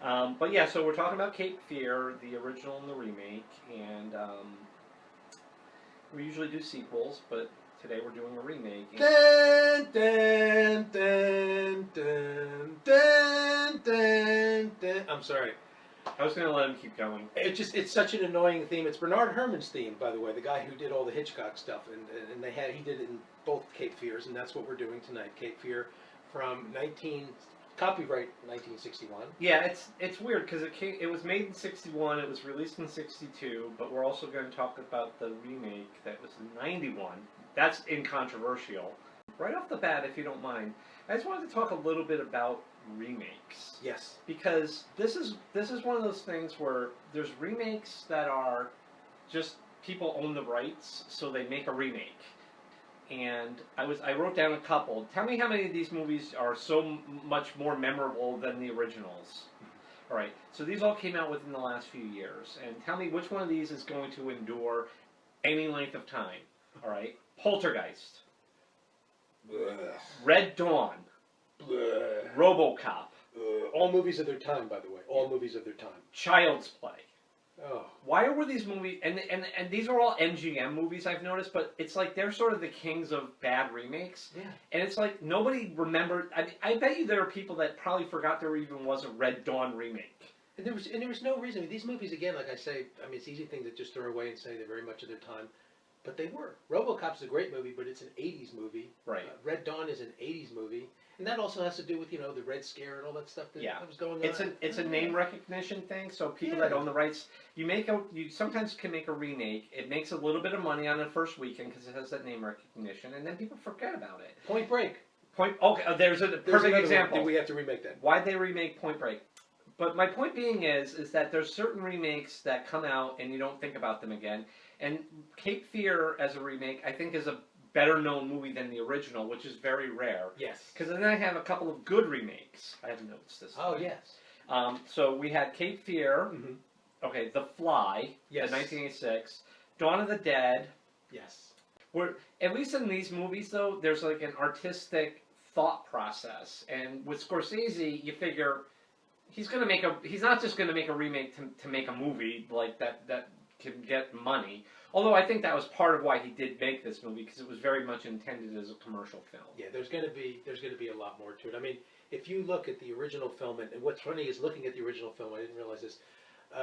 But yeah, so we're talking about Cape Fear, the original and the remake, and we usually do sequels, but today we're doing a remake. Dun, dun, dun, dun, dun, dun, dun. I'm sorry. I was going to let him keep going. It's such an annoying theme. It's Bernard Herrmann's theme, by the way, the guy who did all the Hitchcock stuff, and he did it in both Cape Fears, and that's what we're doing tonight. Cape Fear from copyright 1961. Yeah, it's weird because it was made in 61, it was released in 62, but we're also going to talk about the remake that was in 91. That's incontroversial. Right off the bat, if you don't mind, I just wanted to talk a little bit about remakes. Yes. Because this is one of those things where there's remakes that are just people own the rights, so they make a remake. And I wrote down a couple. Tell me how many of these movies are so much more memorable than the originals. All right, so these all came out within the last few years. And tell me which one of these is going to endure any length of time. All right, Poltergeist. Blech. Red Dawn. Blech. RoboCop. All movies of their time, by the way. All movies of their time. Child's Play. Oh. Why were these movies, and these are all MGM movies I've noticed, but it's like they're sort of the kings of bad remakes. Yeah. And it's like nobody remembered, I bet you there are people that probably forgot there even was a Red Dawn remake. And there was no reason. I mean, these movies, again, like I say, I mean, it's easy thing to just throw away and say they're very much of their time. But they were. RoboCop's a great movie, but it's an 80s movie. Right. Red Dawn is an 80s movie. And that also has to do with, the Red Scare and all that stuff that was going on. It's a name recognition thing, so people that own the rights, you sometimes can make a remake, it makes a little bit of money on the first weekend because it has that name recognition, and then people forget about it. Point Break. Okay, there's a perfect example. Did we have to remake that? Why'd they remake Point Break? But my point being is that there's certain remakes that come out and you don't think about them again. And Cape Fear as a remake, I think, is a better known movie than the original, which is very rare. Yes. Because then I have a couple of good remakes. I have notes this Oh, time. yes. So we had Cape Fear. Mm-hmm. Okay, The Fly. Yes. In 1986. Dawn of the Dead. Yes. Where, at least in these movies, though, there's like an artistic thought process. And with Scorsese, you figure he's not just going to make a remake to make a movie like that can get money. Although I think that was part of why he did make this movie, because it was very much intended as a commercial film. Yeah, there's going to be a lot more to it. I mean, if you look at the original film, and what's funny is looking at the original film, I didn't realize this.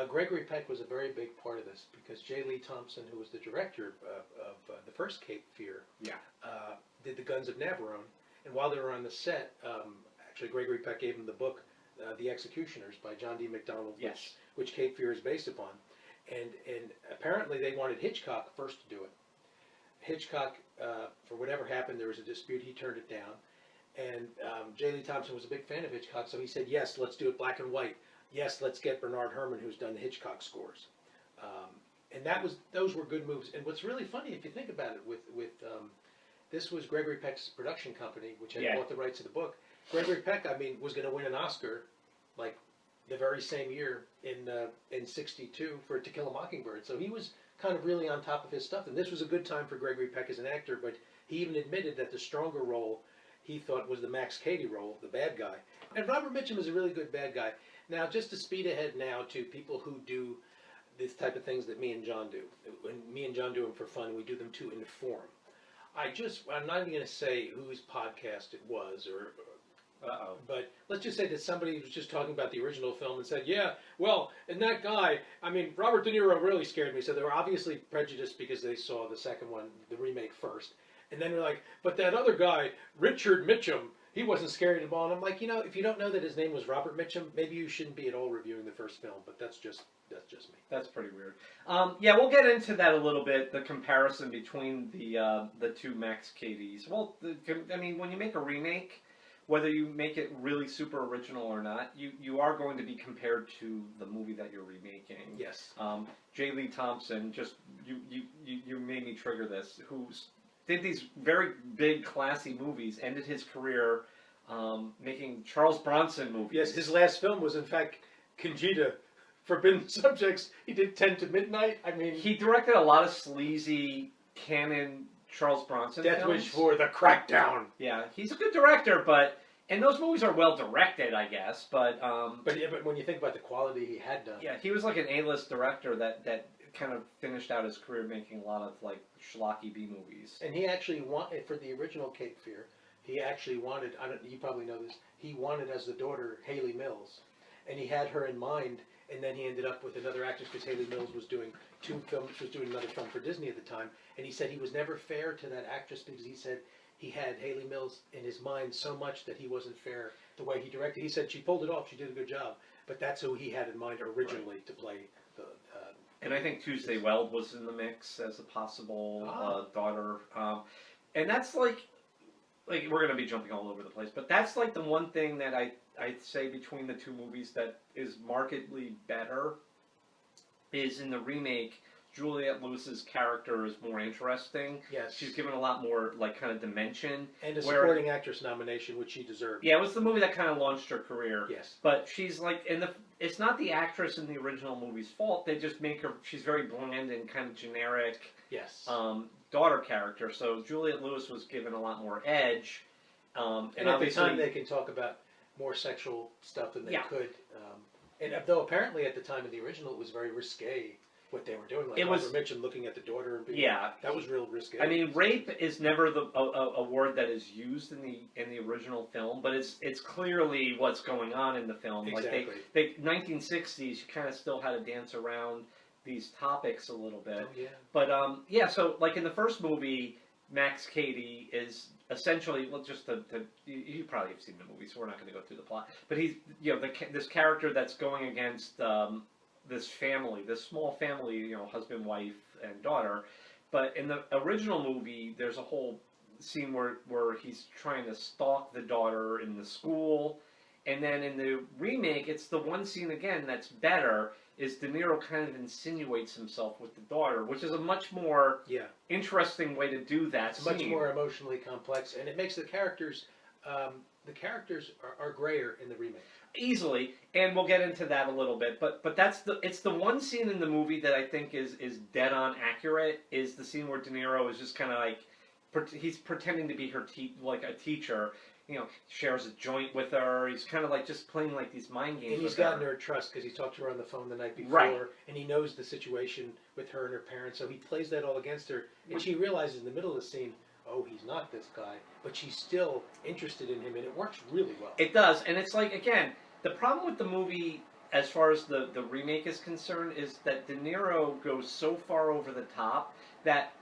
Gregory Peck was a very big part of this because J. Lee Thompson, who was the director of the first Cape Fear, did The Guns of Navarone. And while they were on the set, actually Gregory Peck gave him the book, The Executioners by John D. MacDonald, which Cape Fear is based upon. And apparently they wanted Hitchcock first to do it. Hitchcock, for whatever happened, there was a dispute. He turned it down. And J. Lee Thompson was a big fan of Hitchcock, so he said, yes, let's do it black and white. Yes, let's get Bernard Herrmann, who's done the Hitchcock scores. And those were good moves. And what's really funny, if you think about it, this was Gregory Peck's production company, which had bought the rights to the book. Gregory Peck, was going to win an Oscar, like, the very same year in '62 for To Kill a Mockingbird. So he was kind of really on top of his stuff. And this was a good time for Gregory Peck as an actor, but he even admitted that the stronger role he thought was the Max Cady role, the bad guy. And Robert Mitchum is a really good bad guy. Now, just to speed ahead now to people who do this type of things that me and John do. When me and John do them for fun, we do them to inform. I'm not even going to say whose podcast it was but let's just say that somebody was just talking about the original film and said, yeah, well, and that guy, Robert De Niro really scared me. So they were obviously prejudiced because they saw the second one, the remake first. And then they're like, but that other guy, Richard Mitchum, he wasn't scary at all. And I'm like, if you don't know that his name was Robert Mitchum, maybe you shouldn't be at all reviewing the first film. But that's just me. That's pretty weird. Yeah, we'll get into that a little bit, the comparison between the two Max Cadys. Well, when you make a remake, whether you make it really super original or not, you are going to be compared to the movie that you're remaking. Yes. J. Lee Thompson, you made me trigger this, who did these very big, classy movies, ended his career making Charles Bronson movies. Yes, his last film was, in fact, Conchita, Forbidden Subjects. He did 10 to Midnight. He directed a lot of sleazy, canon Charles Bronson Death films. Wish for the Crackdown. Yeah, he's a good director, but And those movies are well directed, I guess, but But when you think about the quality he had done, yeah, he was like an A-list director that kind of finished out his career making a lot of like schlocky B movies. and he actually wanted for the original Cape Fear. He actually wanted. I don't. You probably know this. He wanted as the daughter Haley Mills, and he had her in mind. And then he ended up with another actress because Haley Mills was doing 2 films. Was doing another film for Disney at the time. And he said he was never fair to that actress because he said he had Haley Mills in his mind so much that he wasn't fair the way he directed. He said she pulled it off. She did a good job. But that's who he had in mind originally to play the. And I think Tuesday Weld was in the mix as a possible daughter. And that's like we're going to be jumping all over the place, but that's like the one thing that I'd say between the two movies that is markedly better is in the remake, Juliette Lewis's character is more interesting. Yes. She's given a lot more like kind of dimension. And a supporting actress nomination, which she deserved. Yeah, it was the movie that kind of launched her career. Yes. But she's like, it's not the actress in the original movie's fault. They just make her, she's very bland and kind of generic. Yes. Daughter character. So Juliette Lewis was given a lot more edge. And at the time they can talk about more sexual stuff than they could. And though apparently at the time of the original it was very risque what they were doing. Like Robert Mitchum looking at the daughter and being that was real risque. I mean, rape is never a word that is used in the original film, but it's clearly what's going on in the film. Exactly. Like 1960s, you kind of still had to dance around these topics a little bit. Oh, yeah. But so like in the first movie, Max Cady is essentially, well, just you probably have seen the movie, so we're not going to go through the plot. But he's this character that's going against this family, this small family, husband, wife, and daughter. But in the original movie, there's a whole scene where he's trying to stalk the daughter in the school. And then in the remake, it's the one scene again that's better, is De Niro kind of insinuates himself with the daughter, which is a much more interesting way to do that It's much more emotionally complex, and it makes the characters are grayer in the remake. Easily, and we'll get into that a little bit, but it's the one scene in the movie that I think is dead on accurate, is the scene where De Niro is just kind of like, he's pretending to be her like a teacher, shares a joint with her. He's kind of like just playing like these mind games. And he's gotten her trust because he talked to her on the phone the night before, right. And he knows the situation with her and her parents, so he plays that all against her, and she realizes in the middle of the scene, oh, he's not this guy, but she's still interested in him, and it works really well. It does, and it's like, again, the problem with the movie, as far as the remake is concerned, is that De Niro goes so far over the top that,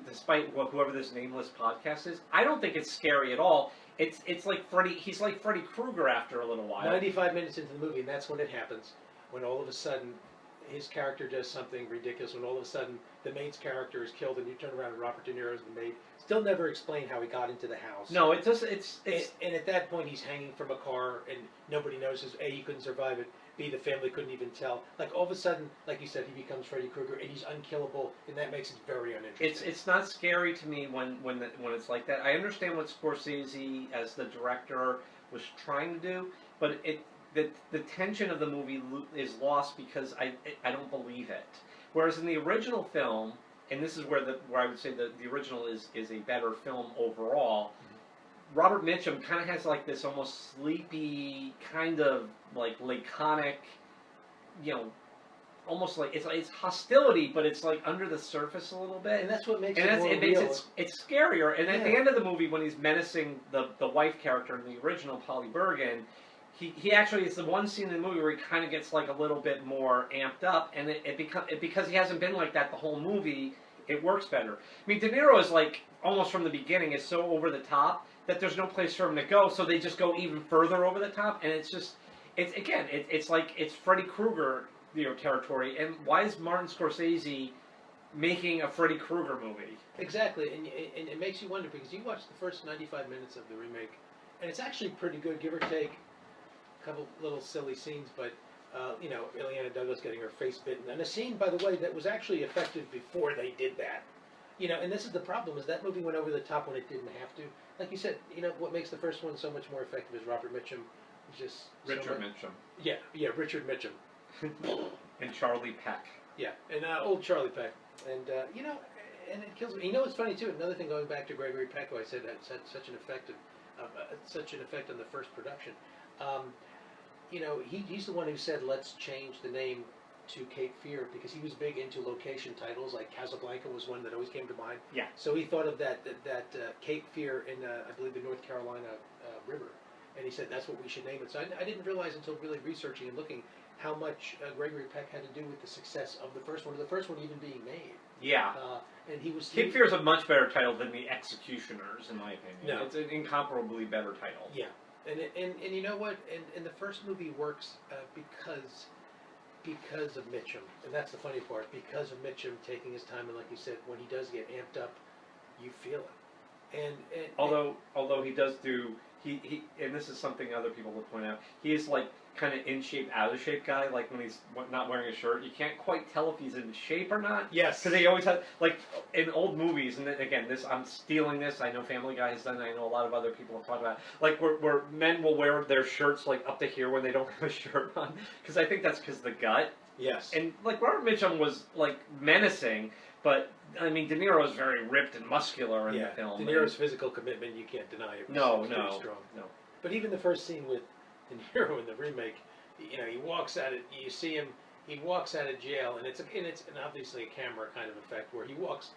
despite whoever this nameless podcast is, I don't think it's scary at all. It's like he's like Freddy Krueger after a little while. 95 minutes into the movie, and that's when it happens, when all of a sudden his character does something ridiculous, when all of a sudden the maid's character is killed, and you turn around and Robert De Niro is the maid. Still never explain how he got into the house. No, it just and at that point he's hanging from a car, and nobody knows. A, he couldn't survive it. B, the family couldn't even tell. Like all of a sudden, like you said, he becomes Freddy Krueger, and he's unkillable, and that makes it very uninteresting. It's not scary to me when it's like that. I understand what Scorsese as the director was trying to do, but the tension of the movie is lost because I don't believe it. Whereas in the original film, and this is where I would say the original is a better film overall. Robert Mitchum kind of has like this almost sleepy, kind of like laconic, almost like it's hostility, but it's like under the surface a little bit. And that's what makes it more real. It's scarier. And at the end of the movie, when he's menacing the wife character in the original, Polly Bergen, he actually, it's the one scene in the movie where he kind of gets like a little bit more amped up, and because he hasn't been like that the whole movie, it works better. I mean, De Niro is like, almost from the beginning, is so over the top that there's no place for him to go, so they just go even further over the top, and it's like, it's Freddy Krueger, territory, and why is Martin Scorsese making a Freddy Krueger movie? Exactly, and it makes you wonder, because you watch the first 95 minutes of the remake, and it's actually pretty good, give or take a couple little silly scenes, but Ileana Douglas getting her face bitten, and a scene, by the way, that was actually effective before they did that. And this is the problem, is that movie went over the top when it didn't have to. Like you said, what makes the first one so much more effective is Robert Mitchum. Just Richard Mitchum. Yeah, Richard Mitchum. And Charlie Peck. Yeah, and old Charlie Peck. And, and it kills me. It's funny, too, another thing going back to Gregory Peck, who I said had such an effective such an effect on the first production. Um, he's the one who said, let's change the name to Cape Fear, because he was big into location titles, like Casablanca was one that always came to mind. Yeah. So he thought of that Cape Fear in, I believe, the North Carolina river, and he said that's what we should name it. So I didn't realize until really researching and looking how much Gregory Peck had to do with the success of the first one even being made. Yeah. And he was... Cape Fear is a much better title than The Executioners, in my opinion. No. It's an incomparably better title. Yeah. And you know what? And the first movie works because of Mitchum, and that's the funny part. Because of Mitchum taking his time, and like you said, when he does get amped up, you feel it. And although he does do he and this is something other people will point out, he is like kind of in shape, out of shape guy. Like when he's not wearing a shirt, you can't quite tell if he's in shape or not. Yes, because they always have, like in old movies. And then, again, this I'm stealing this. I know Family Guy has done it. I know a lot of other people have talked about it. Like where men will wear their shirts like up to here when they don't have a shirt on, because I think that's because the gut. Yes, and like Robert Mitchum was like menacing, but I mean De Niro is very ripped and muscular in the film. De Niro's physical commitment, you can't deny it. No, strong. No. But even the first scene with De Niro in the remake, he walks out of, you see him, he walks out of jail, and it's obviously a camera kind of effect where he walks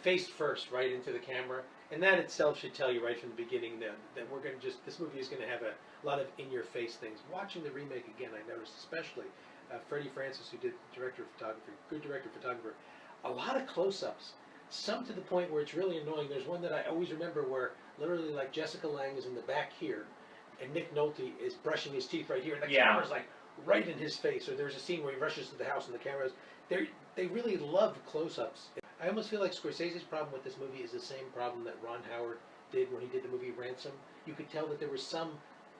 face first right into the camera, and that itself should tell you right from the beginning that we're going to this movie is going to have a lot of in-your-face things. Watching the remake again, I noticed especially Freddie Francis, who did director of photography, good director of photographer, a lot of close-ups, some to the point where it's really annoying. There's one that I always remember where literally like Jessica Lange is in the back here, and Nick Nolte is brushing his teeth right here, and the camera's like right in his face. Or there's a scene where he rushes to the house and the camera's, they really love close-ups. I almost feel like Scorsese's problem with this movie is the same problem that Ron Howard did when he did the movie Ransom. You could tell that there were some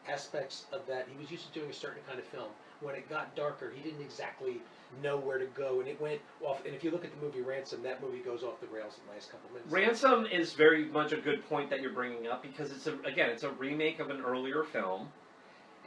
aspects of that. He was used to doing a certain kind of film. When it got darker, he didn't exactly know where to go, and it went off. And if you look at the movie Ransom, that movie goes off the rails in the last couple minutes. Ransom is very much a good point that you're bringing up, because it's a remake of an earlier film,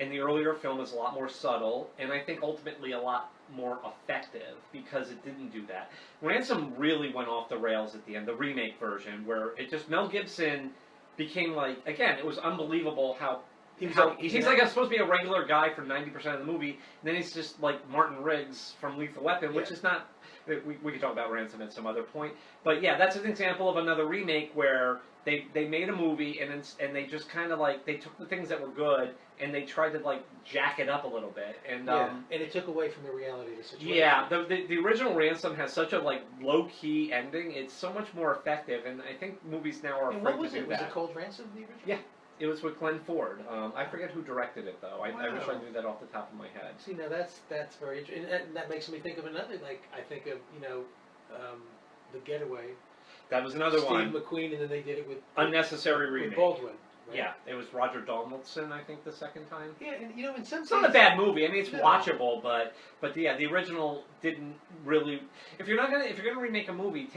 and the earlier film is a lot more subtle, and I think ultimately a lot more effective because it didn't do that. Ransom really went off the rails at the end, the remake version, where it just Mel Gibson became like, again, it was unbelievable how. He's like supposed to be a regular guy for 90% of the movie, and then he's just like Martin Riggs from Lethal Weapon, which is not. We could talk about Ransom at some other point, but yeah, that's an example of another remake where they made a movie and they just kind of like they took the things that were good and they tried to like jack it up a little bit, and and it took away from the reality of the situation. Yeah, the original Ransom has such a like low key ending; it's so much more effective, and I think movies now are afraid to do that. Was it called Ransom, the original? Yeah. It was with Glenn Ford. I forget who directed it, though. I wish I knew that off the top of my head. See, now that's very interesting. And that makes me think of another, like, I think of, The Getaway. That was another one. Steve McQueen, and then they did it with... Unnecessary remake. With Baldwin. Right? Yeah, it was Roger Donaldson, I think, the second time. Yeah, and, in some It's not a bad movie. I mean, it's watchable, but yeah, the original didn't really... If you're gonna remake a movie,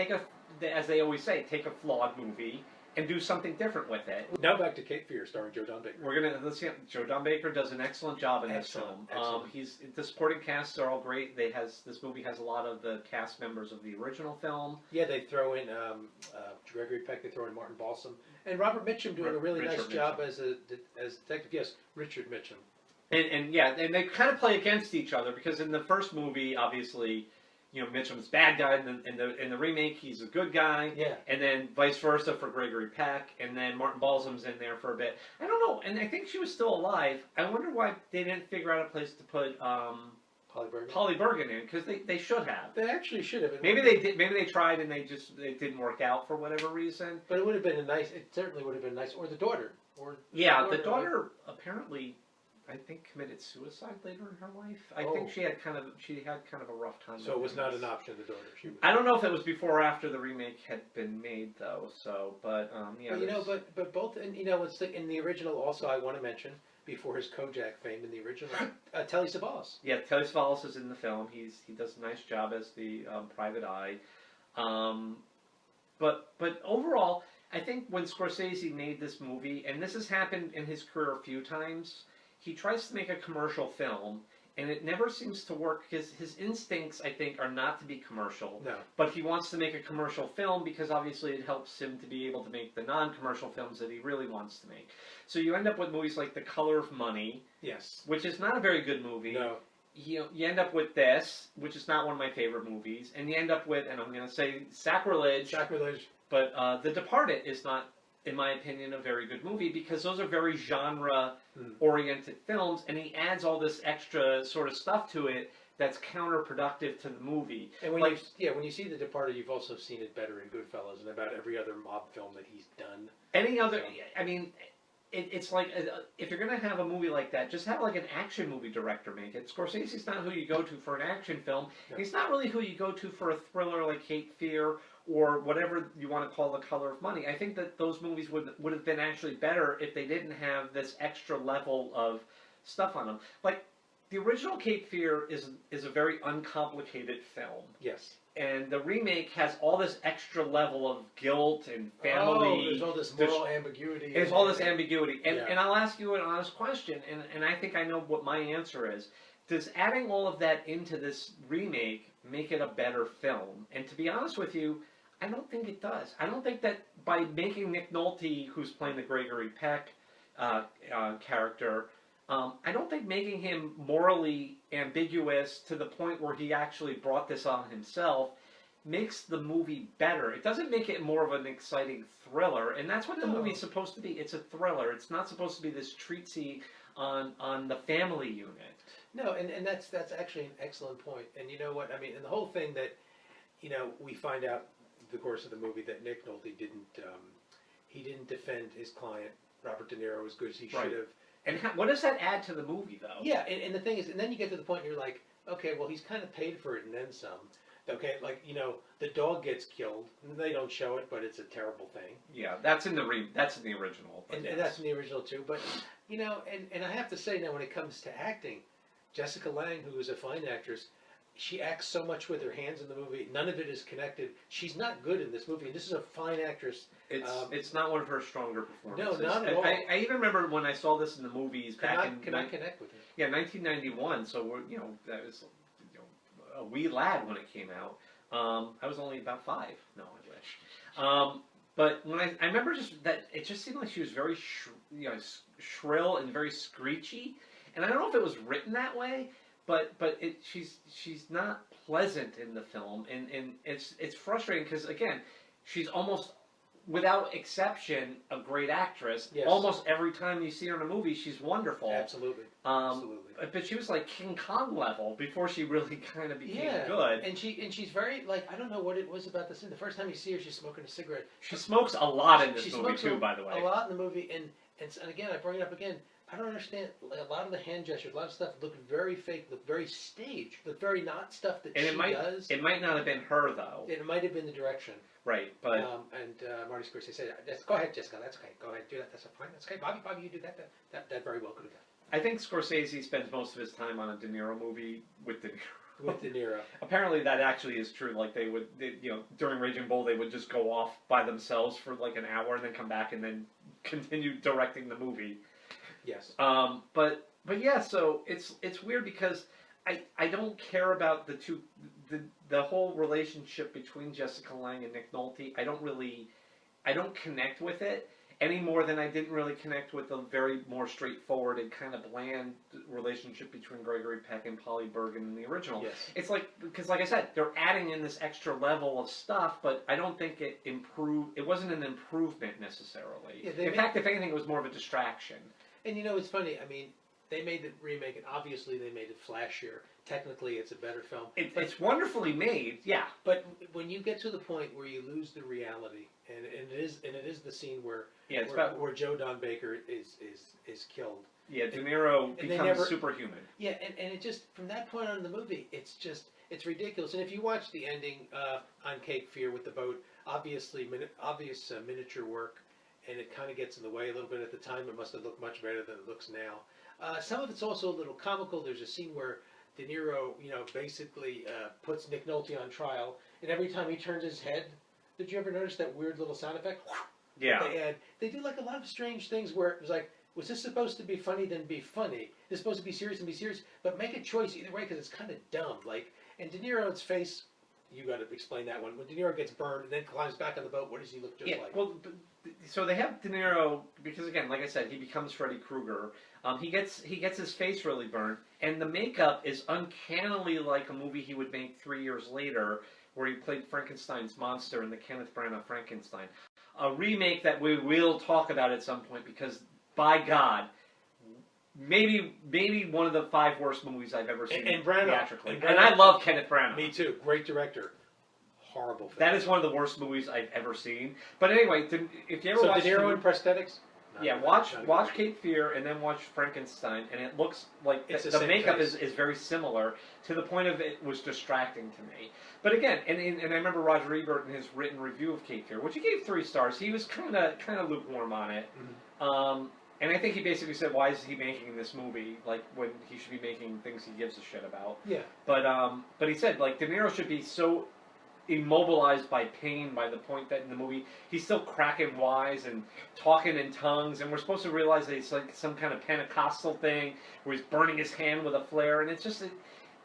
as they always say, take a flawed movie and do something different with it. Now back to Cape Fear, starring Joe Don Baker. Let's see. Joe Don Baker does an excellent job in this film. The supporting casts are all great. This movie has a lot of the cast members of the original film. Yeah, they throw in Gregory Peck. They throw in Martin Balsam and Robert Mitchum doing a really nice job as detective. Yes, Richard Mitchum. And they kind of play against each other, because in the first movie, obviously, Mitchum's bad guy. In the remake, he's a good guy. Yeah. And then vice versa for Gregory Peck. And then Martin Balsam's in there for a bit. I don't know. And I think she was still alive. I wonder why they didn't figure out a place to put Polly Bergen in, because they should have. They actually should have. Maybe they did. Maybe they tried and it didn't work out for whatever reason. But it would have been it certainly would have been nice. Or the daughter. The daughter apparently, I think, committed suicide later in her life. I think she had kind of a rough time. So it was not an option, the daughter. I don't know if it was before or after the remake had been made, though. So, but yeah. But both, and it's in the original. Also, I want to mention, before his Kojak fame, in the original, Telly Savalas. Yeah, Telly Savalas is in the film. He does a nice job as the private eye. But overall, I think when Scorsese made this movie, and this has happened in his career a few times, he tries to make a commercial film, and it never seems to work because his instincts, I think, are not to be commercial. No. But he wants to make a commercial film because obviously it helps him to be able to make the non-commercial films that he really wants to make. So you end up with movies like The Color of Money, Yes. which is not a very good movie. No. You end up with this, which is not one of my favorite movies, and you end up with, and I'm going to say sacrilege. Sacrilege. But The Departed is not, in my opinion, a very good movie because those are very genre-oriented films, and he adds all this extra sort of stuff to it that's counterproductive to the movie. And when like, when you see The Departed, you've also seen it better in Goodfellas and about every other mob film that he's done. Any other, I mean, it's like, if you're going to have a movie like that, just have like an action movie director make it. Scorsese's not who you go to for an action film. No. He's not really who you go to for a thriller like Cape Fear or whatever you want to call The Color of Money. I think that those movies would have been actually better if they didn't have this extra level of stuff on them. Like, the original Cape Fear is a very uncomplicated film. Yes. And the remake has all this extra level of guilt and family. Oh, there's all this moral ambiguity. There's all this ambiguity. And, Yeah. and I'll ask you an honest question, and I think I know what my answer is. Does adding all of that into this remake make it a better film? And to be honest with you, I don't think it does. I don't think that by making Nick Nolte, who's playing the Gregory Peck character, I don't think making him morally ambiguous to the point where he actually brought this on himself makes the movie better. It doesn't make it more of an exciting thriller, and that's what the movie's supposed to be. It's a thriller. It's not supposed to be this treatise on the family unit. No, and that's actually an excellent point. And you know what? I mean, and the whole thing that, we find out in the course of the movie that Nick Nolte didn't defend his client, Robert De Niro, as good as he should have. And what does that add to the movie, though? Yeah, and the thing is, and then you get to the point where you're like, okay, well, he's kind of paid for it and then some. Okay, like, the dog gets killed. They don't show it, but it's a terrible thing. Yeah, that's in the original. And that's in the original, too. But, and I have to say now, when it comes to acting, Jessica Lange, who is a fine actress, she acts so much with her hands in the movie. None of it is connected. She's not good in this movie, and this is a fine actress. It's not one of her stronger performances. No, not at all. I even remember when I saw this in the movies Can I connect with her? Yeah, 1991. So that was a wee lad when it came out. I was only about 5. No, I wish. But when I remember it just seemed like she was very shrill and very screechy, and I don't know if it was written that way. But she's not pleasant in the film, and it's frustrating because, again, she's almost, without exception, a great actress. Yes. Almost every time you see her in a movie, she's wonderful. Absolutely. But she was like King Kong level before she really kind of became good. And she's very, like, I don't know what it was about this scene. The first time you see her, she's smoking a cigarette. She smokes a lot in this movie too, by the way. A lot in the movie, and again, I bring it up again. I don't understand. A lot of the hand gestures, a lot of stuff looked very fake, looked very staged, looked very not stuff that she does. It might not have been her, though. It might have been the direction. Right, but... Marty Scorsese said, go ahead, Jessica, that's okay. Go ahead, do that, that's fine. That's okay. Bobby, you do that. That very well could have done. I think Scorsese spends most of his time on a De Niro movie with De Niro. With De Niro. Apparently that actually is true. Like during Raging Bull, they would just go off by themselves for like an hour and then come back and then continue directing the movie. Yes. But yeah, so it's weird because I don't care about the whole relationship between Jessica Lange and Nick Nolte. I don't connect with it any more than I didn't really connect with the very more straightforward and kind of bland relationship between Gregory Peck and Polly Bergen in the original. Yes. It's like, because like I said, they're adding in this extra level of stuff, but I don't think it wasn't an improvement necessarily. Yeah, in fact, if anything, it was more of a distraction. And it's funny, I mean, they made the remake, and obviously they made it flashier. Technically, it's a better film. It's wonderfully made, yeah. But when you get to the point where you lose the reality, and it is the scene where where Joe Don Baker is killed. Yeah, De Niro becomes superhuman. Yeah, and it just, from that point on in the movie, it's ridiculous. And if you watch the ending on Cape Fear with the boat, obvious miniature work, and it kind of gets in the way a little bit at the time. It must have looked much better than it looks now. Some of it's also a little comical. There's a scene where De Niro, basically puts Nick Nolte on trial, and every time he turns his head, did you ever notice that weird little sound effect? Yeah. They do like a lot of strange things where it was like, was this supposed to be funny? Then be funny. It's supposed to be serious and be serious, but make a choice either way because it's kind of dumb. Like, and De Niro's face, you got to explain that one. When De Niro gets burned and then climbs back on the boat, what does he look just like? Well, so they have De Niro because again, like I said, he becomes Freddy Krueger. He gets his face really burned, and the makeup is uncannily like a movie he would make 3 years later, where he played Frankenstein's monster in the Kenneth Branagh Frankenstein, a remake that we will talk about at some point because, by God, maybe one of the 5 worst movies I've ever seen And Branagh, theatrically. And I love Kenneth Branagh. Me too. Great director. Horrible film. That is one of the worst movies I've ever seen. But anyway, if you ever watch De Niro in prosthetics. Watch Cape Fear and then watch Frankenstein, and it looks like the makeup is very similar to the point of it was distracting to me. But again, and I remember Roger Ebert in his written review of Cape Fear, which he gave 3 stars. He was kind of lukewarm on it, and I think he basically said, "Why is he making this movie? Like when he should be making things he gives a shit about." Yeah. But he said like De Niro should be so immobilized by pain by the point that in the movie he's still cracking wise and talking in tongues, and we're supposed to realize that it's like some kind of Pentecostal thing where he's burning his hand with a flare, and it's just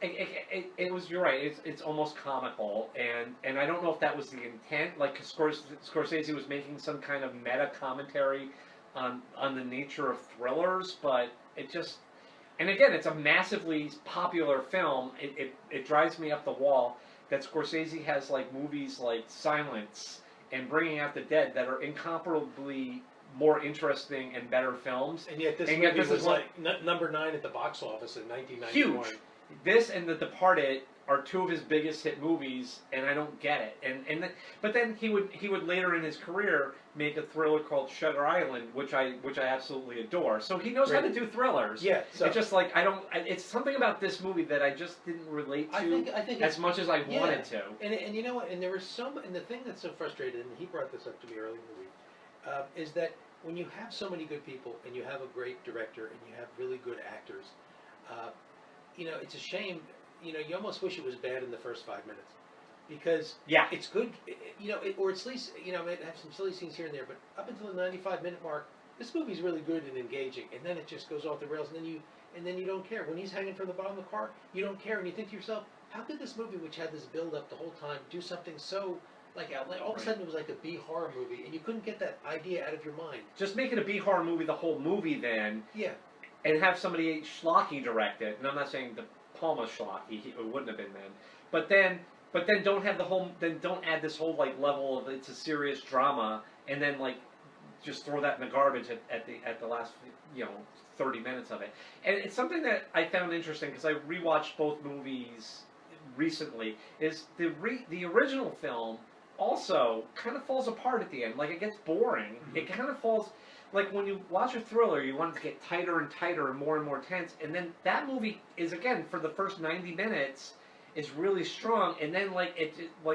it was, you're right, it's almost comical, and I don't know if that was the intent, like Scorsese was making some kind of meta commentary on the nature of thrillers, but it just, and again, it's a massively popular film. It drives me up the wall that Scorsese has like movies like Silence and Bringing Out the Dead that are incomparably more interesting and better films. And yet this movie was like number 9 at the box office in 1991. Huge. This and The Departed are 2 of his biggest hit movies, and I don't get it. But then he would later in his career make a thriller called Shutter Island, which I absolutely adore. So he knows how to do thrillers. Yeah. So it's just like it's something about this movie that I just didn't relate to I think as much as I wanted to. And you know what? And there was and the thing that's so frustrating, and he brought this up to me earlier in the week, is that when you have so many good people and you have a great director and you have really good actors, you know, it's a shame. You know, you almost wish it was bad in the first 5 minutes, because it's good. You know, or at least, you know, it have some silly scenes here and there, but up until the 95-minute mark, this movie's really good and engaging, and then it just goes off the rails, and then you don't care when he's hanging from the bottom of the car. You don't care, and you think to yourself, how could this movie, which had this build up the whole time, do something so like all of a sudden it was like a B horror movie, and you couldn't get that idea out of your mind. Just make it a B horror movie the whole movie then. Yeah. And have somebody schlocky direct it. And I'm not saying the Palma schlocky, it wouldn't have been then. But then don't have don't add this whole like level of it's a serious drama, and then like just throw that in the garbage at the last 30 minutes of it. And it's something that I found interesting because I rewatched both movies recently. Is the original film also kind of falls apart at the end. Like it gets boring. Mm-hmm. It kind of falls. Like when you watch a thriller, you want it to get tighter and tighter and more tense. And then that movie is, again, for the first 90 minutes, is really strong. And then like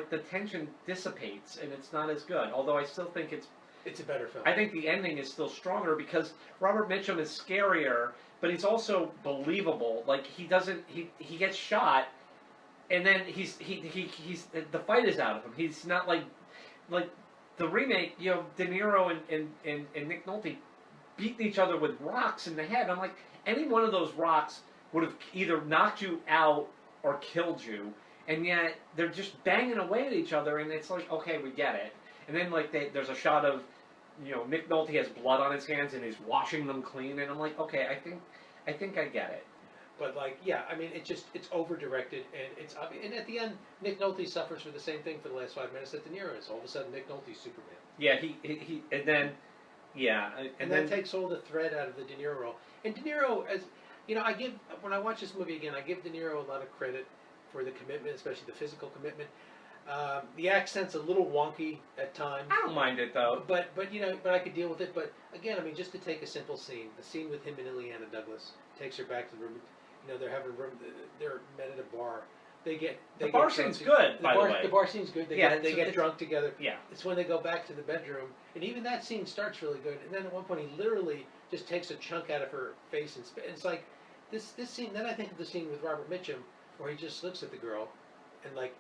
the tension dissipates and it's not as good. Although I still think it's a better film. I think the ending is still stronger because Robert Mitchum is scarier, but he's also believable. Like he gets shot, and then he's the fight is out of him. He's not like. The remake, you know, De Niro and Nick Nolte beat each other with rocks in the head. I'm like, any one of those rocks would have either knocked you out or killed you, and yet they're just banging away at each other, and it's like, okay, we get it. And then like there's a shot of, you know, Nick Nolte has blood on his hands and he's washing them clean, and I'm like, okay, I think I get it. But like, yeah, I mean, it's over-directed, and at the end, Nick Nolte suffers for the same thing for the last 5 minutes that De Niro is. All of a sudden, Nick Nolte's Superman. Yeah, he and then, yeah, and then takes all the thread out of the De Niro role. And De Niro, as you know, when I watch this movie again, I give De Niro a lot of credit for the commitment, especially the physical commitment. The accent's a little wonky at times. I don't mind it though. But you know, I could deal with it. But again, I mean, just to take a simple scene, the scene with him and Ileana Douglas takes her back to the room. You know, they're met at a bar. The bar scene's good, by the way. The bar scene's good. They get drunk together. Yeah. It's when they go back to the bedroom, and even that scene starts really good. And then at one point, he literally just takes a chunk out of her face, and it's like this scene. Then I think of the scene with Robert Mitchum, where he just looks at the girl, and like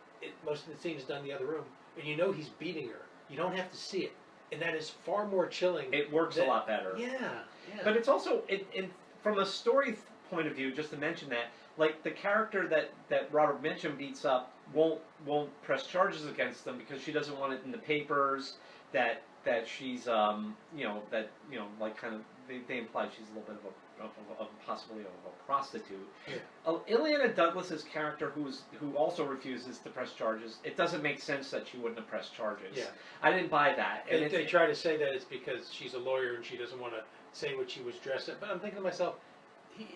most of the scene is done in the other room, and you know he's beating her. You don't have to see it, and that is far more chilling. It works a lot better. Yeah, yeah. But it's also, from a story point of view, just to mention that, like the character that Robert Mitchum beats up won't press charges against them because she doesn't want it in the papers that she's like kind of they imply she's a little bit of possibly of a prostitute. Yeah. Ileana Douglas's character who also refuses to press charges. It doesn't make sense that she wouldn't have pressed charges. Yeah. I didn't buy that. And they try to say that it's because she's a lawyer and she doesn't want to say what she was dressed at. But I'm thinking to myself,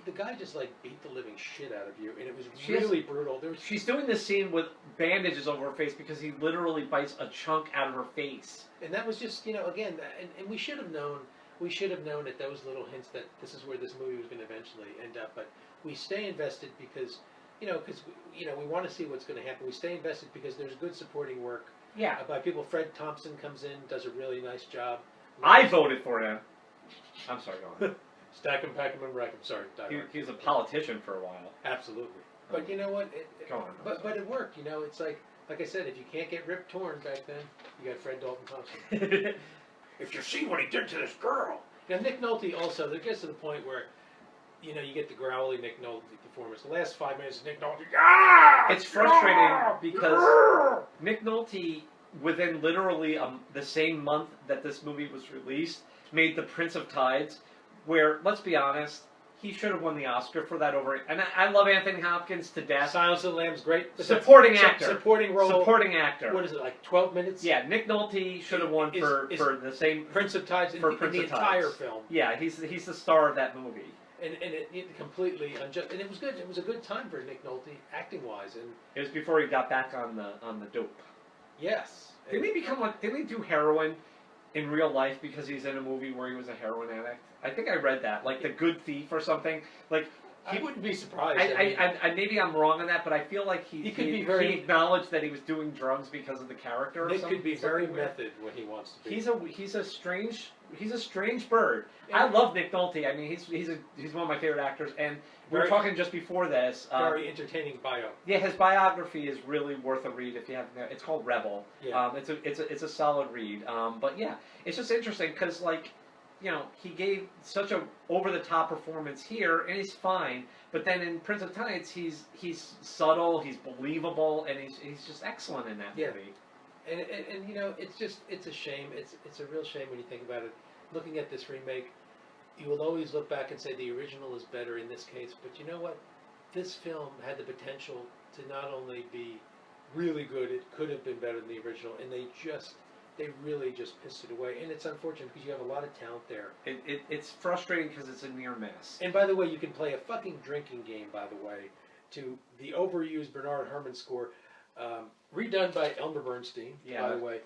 the guy just like beat the living shit out of you, and it was really brutal. She's doing this scene with bandages over her face because he literally bites a chunk out of her face. And that was just, again, and we should have known. We should have known at those little hints that this is where this movie was going to eventually end up. But we stay invested because, we want to see what's going to happen. We stay invested because there's good supporting work. Yeah. By people. Fred Thompson comes in, does a really nice job. I voted for him. I'm sorry, go on. Stack 'em, pack 'em, and rack 'em. Sorry, he was a politician for a while. Absolutely. But you know what? Go on. But it worked. It's like I said, if you can't get Rip Torn back then, you got Fred Dalton Thompson. If you see what he did to this girl. Now Nick Nolte also, there gets to the point where, you get the growly Nick Nolte performance. The last 5 minutes of Nick Nolte, it's frustrating because Nick Nolte, within literally the same month that this movie was released, made The Prince of Tides, where, let's be honest, he should have won the Oscar for that over. And I love Anthony Hopkins to death. Silence of the Lambs, great. Supporting actor. Supporting role. Supporting actor. What is it, like 12 minutes? Yeah, Nick Nolte should have won for the same... Prince of Tides in the entire film. Yeah, he's the star of that movie. And it completely unjust. And it was good. It was a good time for Nick Nolte, acting-wise. And it was before he got back on the dope. Yes. Didn't he do heroin in real life because he's in a movie where he was a heroin addict? I think I read that, like The Good Thief or something. Like I wouldn't be surprised. I maybe I'm wrong on that, but I feel like he acknowledged that he was doing drugs because of the character. Nick could be very method when he wants to be. He's a strange bird. Yeah. I love Nick Nolte. I mean, he's one of my favorite actors, and we were talking just before this. Very entertaining bio. Yeah, his biography is really worth a read if you haven't. It's called Rebel. Yeah. It's a solid read. But yeah, it's just interesting because he gave such a over-the-top performance here, and he's fine. But then in Prince of Tides, he's subtle, he's believable, and he's just excellent in that movie. And it's a shame. It's a real shame when you think about it. Looking at this remake, you will always look back and say the original is better in this case. But you know what? This film had the potential to not only be really good, it could have been better than the original, and they really just pissed it away. And it's unfortunate because you have a lot of talent there. It's frustrating because it's a near miss. And by the way, you can play a fucking drinking game, by the way, to the overused Bernard Herrmann score, redone by Elmer Bernstein, by the way.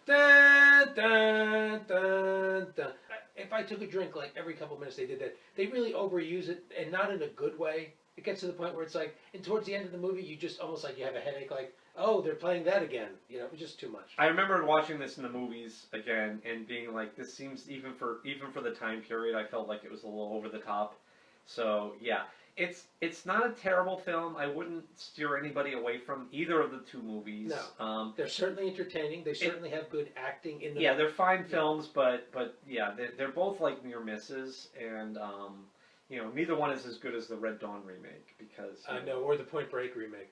Dun, dun, dun, dun. If I took a drink like every couple minutes they did that, they really overuse it, and not in a good way. It gets to the point where it's like, and towards the end of the movie, you just almost like you have a headache, like, oh, they're playing that again. It was just too much. I remember watching this in the movies again and being like, this seems, even for the time period, I felt like it was a little over the top. So yeah, it's not a terrible film. I wouldn't steer anybody away from either of the two movies. No, they're certainly entertaining. They certainly have good acting in them. Yeah, they're fine films, but yeah, they're both like near misses, and neither one is as good as the Red Dawn remake because no, or the Point Break remake.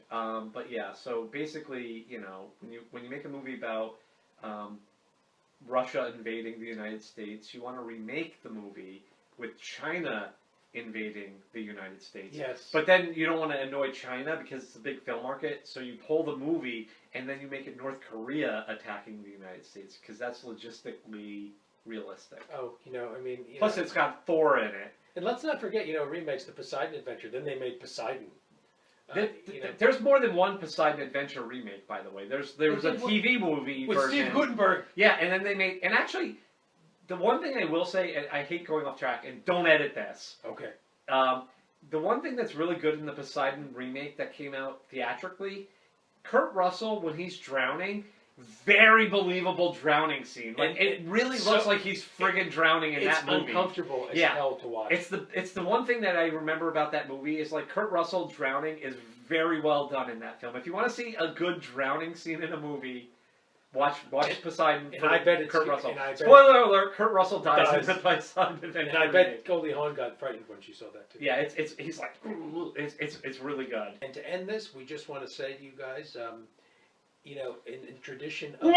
But yeah, so basically, when you make a movie about Russia invading the United States, you want to remake the movie with China invading the United States. Yes. But then you don't want to annoy China because it's a big film market, so you pull the movie and then you make it North Korea attacking the United States because that's logistically realistic. Oh, Plus, it's got Thor in it. And let's not forget, Remakes, the Poseidon Adventure. Then they made Poseidon. There's more than one Poseidon Adventure remake, by the way. There was a TV movie with version. Steve Guttenberg. Yeah, and then they made, and actually, the one thing I will say, and I hate going off track, and don't edit this. Okay. The one thing that's really good in the Poseidon remake that came out theatrically, Kurt Russell, when he's drowning, very believable drowning scene. Like it really looks like he's friggin' drowning in that movie. It's uncomfortable as hell to watch. It's the one thing that I remember about that movie is like Kurt Russell drowning is very well done in that film. If you want to see a good drowning scene in a movie, Watch Poseidon. And for I bet it's Kurt Russell. and I bet- Spoiler alert: Kurt Russell dies Dies. in my son. And I bet Goldie Hawn got frightened when she saw that too. Yeah, he's like, it's really good. And to end this, we just want to say to you guys, you know, in tradition of